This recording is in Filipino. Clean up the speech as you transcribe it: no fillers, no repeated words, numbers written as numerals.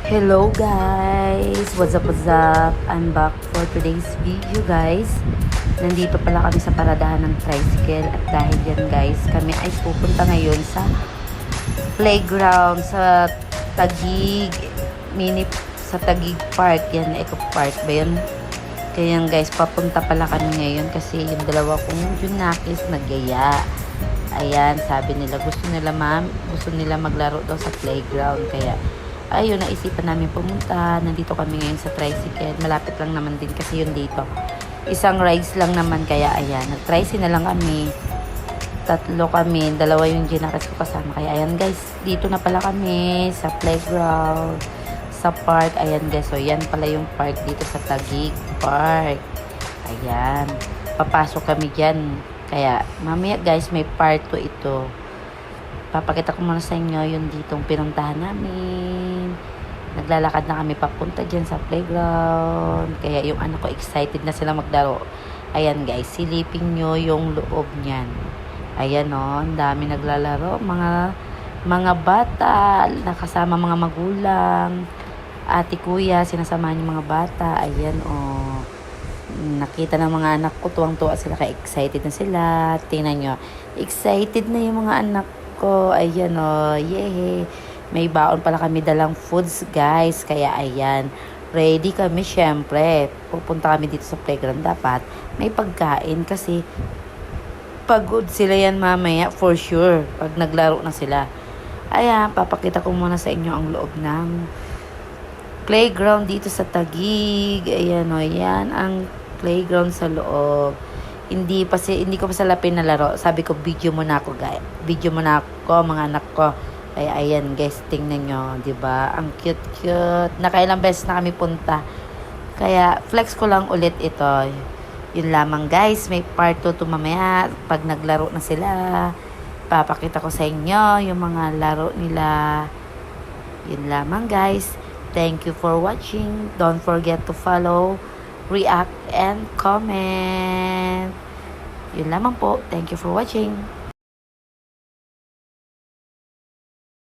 Hello guys! What's up, what's up? I'm back for today's video guys. Nandito pala kami sa paradahan ng tricycle at dahil yan guys, kami ay pupunta ngayon sa playground sa Taguig sa Taguig Park. Yan, Eco Park ba yun? Kaya yan guys, papunta pala kami ngayon kasi yung dalawa kong junakis nagyaya. Ayan, sabi nila gusto nila maglaro daw sa playground, kaya ayun, naisipan namin pumunta. Nandito kami ngayon sa tricycle. Malapit lang naman din kasi yun dito. Isang rides lang naman, kaya ayan, nag-tricycle na lang kami. Tatlo kami, dalawa yung ginakas ko kasama. Kaya ayan guys, dito na pala kami sa playground, sa park. Ayan guys, so yan pala yung park dito sa Taguig Park. Ayan, papasok kami dyan. Kaya mamaya guys, may part 2 ito. Papakita ko muna sa inyo yung ditong pinuntahan namin. Naglalakad na kami papunta dyan sa playground. Kaya yung anak ko excited na sila maglaro. Ayan guys, silipin nyo yung loob niyan. Ayan o, ang dami naglalaro. Mga bata, nakasama mga magulang. Ate, kuya, sinasamahan yung mga bata. Ayan o. Nakita ng mga anak ko, tuwang-tuwa sila, kaya excited na sila. Tingnan nyo, excited na yung mga anak ko. Ayan o, yay. May baon pala kami dalang foods guys, kaya ayan, ready kami. Syempre pupunta kami dito sa playground, dapat may pagkain kasi pagod sila yan mamaya for sure pag naglaro na sila. Ayan, papakita ko muna sa inyo ang loob ng playground dito sa Taguig. Ayan o, yan ang playground sa loob. Hindi ko pa salapin na laro. Sabi ko, video muna ako guys. Video muna ako, mga anak ko. Ay, ayan guys, tingnan nyo, diba? Ang cute-cute. Nakailang beses na kami punta. Kaya, flex ko lang ulit ito. Yun lamang guys, may part 2 to mamaya. Pag naglaro na sila, papakita ko sa inyo yung mga laro nila. Yun lamang guys. Thank you for watching. Don't forget to follow, react, and comment. Yun lamang po. Thank you for watching.